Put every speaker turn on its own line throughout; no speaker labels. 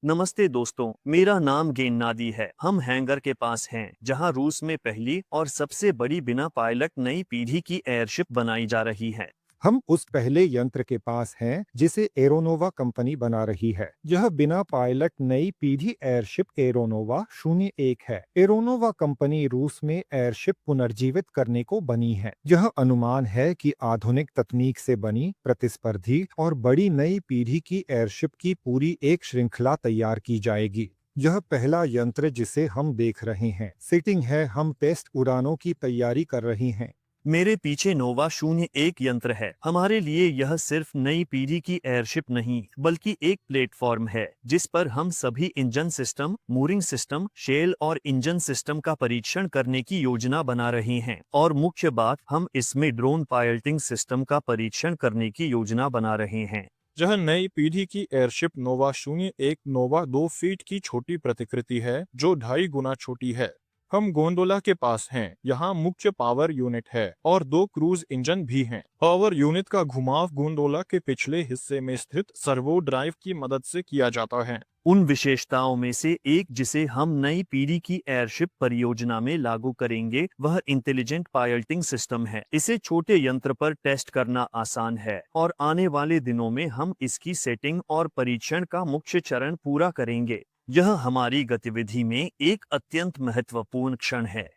नमस्ते दोस्तों, मेरा नाम गेन्नादी है। हम हैंगर के पास हैं, जहां रूस में पहली और सबसे बड़ी बिना पायलट नई पीढ़ी की एयरशिप बनाई जा रही है।
हम उस पहले यंत्र के पास हैं जिसे एरोनोवा कंपनी बना रही है। यह बिना पायलट नई पीढ़ी एयरशिप एरोनोवा 01 है। एरोनोवा कंपनी रूस में एयरशिप पुनर्जीवित करने को बनी है। यह अनुमान है कि आधुनिक तकनीक से बनी प्रतिस्पर्धी और बड़ी नई पीढ़ी की एयरशिप की पूरी एक श्रृंखला तैयार की जाएगी। यह पहला यंत्र जिसे हम देख रहे हैं सिटिंग है। हम टेस्ट उड़ानों की तैयारी कर रही हैं।
मेरे पीछे नोवा 01 यंत्र है। हमारे लिए यह सिर्फ नई पीढ़ी की एयरशिप नहीं, बल्कि एक प्लेटफॉर्म है जिस पर हम सभी engine system, mooring system, shell और इंजन सिस्टम का परीक्षण करने की योजना बना रहे हैं। और मुख्य बात, हम इसमें ड्रोन पायलटिंग सिस्टम का परीक्षण करने की योजना बना रहे हैं।
यह नई पीढ़ी की एयरशिप नोवा 01 नोवा 2 फीट की छोटी प्रतिकृति है जो 2.5 गुना छोटी है। हम गोंडोला के पास हैं। यहाँ मुख्य पावर यूनिट है और 2 क्रूज इंजन भी हैं। पावर यूनिट का घुमाव गोंडोला के पिछले हिस्से में स्थित सर्वो ड्राइव की मदद से किया जाता है।
उन विशेषताओं में से एक जिसे हम नई पीढ़ी की एयरशिप परियोजना में लागू करेंगे, वह इंटेलिजेंट पायलटिंग सिस्टम है। इसे छोटे यंत्र पर टेस्ट करना आसान है और आने वाले दिनों में हम इसकी सेटिंग और परीक्षण का मुख्य चरण पूरा करेंगे। यह हमारी गतिविधि में एक अत्यंत महत्वपूर्ण क्षण है।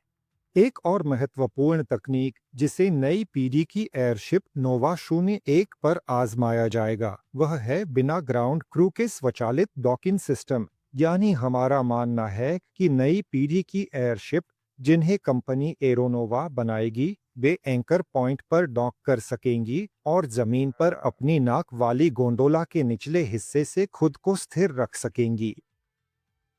एक और महत्वपूर्ण तकनीक जिसे नई पीढ़ी की एयरशिप नोवा 01 पर आजमाया जाएगा, वह है बिना ग्राउंड क्रू के स्वचालित डॉकिंग सिस्टम। यानी हमारा मानना है कि नई पीढ़ी की एयरशिप जिन्हें कंपनी एरोनोवा बनाएगी, वे एंकर पॉइंट पर डॉक कर सकेंगी और जमीन पर अपनी नाक वाली गोंडोला के निचले हिस्से से खुद को स्थिर रख सकेंगी।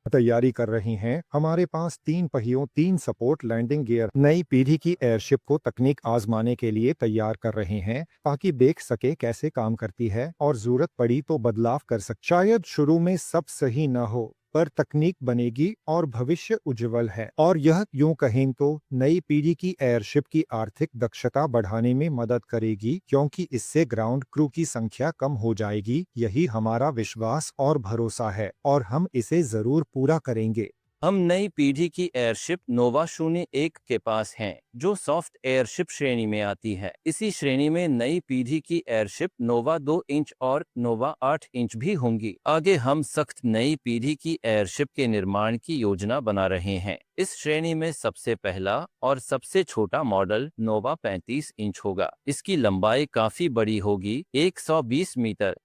तैयारी कर रही हैं। हमारे पास 3 पहियों 3 सपोर्ट लैंडिंग गियर नई पीढ़ी की एयरशिप को तकनीक आजमाने के लिए तैयार कर रहे हैं, ताकि देख सके कैसे काम करती है और जरूरत पड़ी तो बदलाव कर सके। शायद शुरू में सब सही न हो, पर तकनीक बनेगी और भविष्य उज्जवल है। और यह यूं कहें तो नई पीढ़ी की एयरशिप की आर्थिक दक्षता बढ़ाने में मदद करेगी, क्योंकि इससे ग्राउंड क्रू की संख्या कम हो जाएगी। यही हमारा विश्वास और भरोसा है और हम इसे जरूर पूरा करेंगे।
हम नई पीढ़ी की एयरशिप नोवा 01 के पास हैं, जो सॉफ्ट एयरशिप श्रेणी में आती है। इसी श्रेणी में नई पीढ़ी की एयरशिप नोवा 2 इंच और नोवा 8 इंच भी होंगी। आगे हम सख्त नई पीढ़ी की एयरशिप के निर्माण की योजना बना रहे हैं। इस श्रेणी में सबसे पहला और सबसे छोटा मॉडल नोवा 35 इंच होगा। इसकी लंबाई काफी बड़ी होगी, 120 मीटर।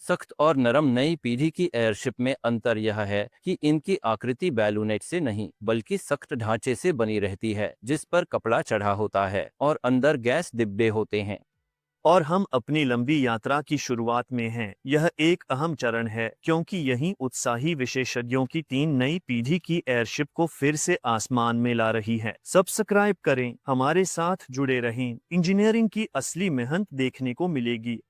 सख्त और नरम नई पीढ़ी की एयरशिप में अंतर यह है कि इनकी आकृति बैलूनेट से नहीं, बल्कि सख्त ढांचे से बनी रहती है, जिस पर कपड़ा चढ़ा होता है और अंदर गैस डिब्बे होते हैं।
और हम अपनी लंबी यात्रा की शुरुआत में हैं। यह एक अहम चरण है, क्योंकि यही उत्साही विशेषज्ञों की 3 नई पीढ़ी की एयरशिप को फिर से आसमान में ला रही है। सब्सक्राइब करें, हमारे साथ जुड़े रहें। इंजीनियरिंग की असली मेहनत देखने को मिलेगी।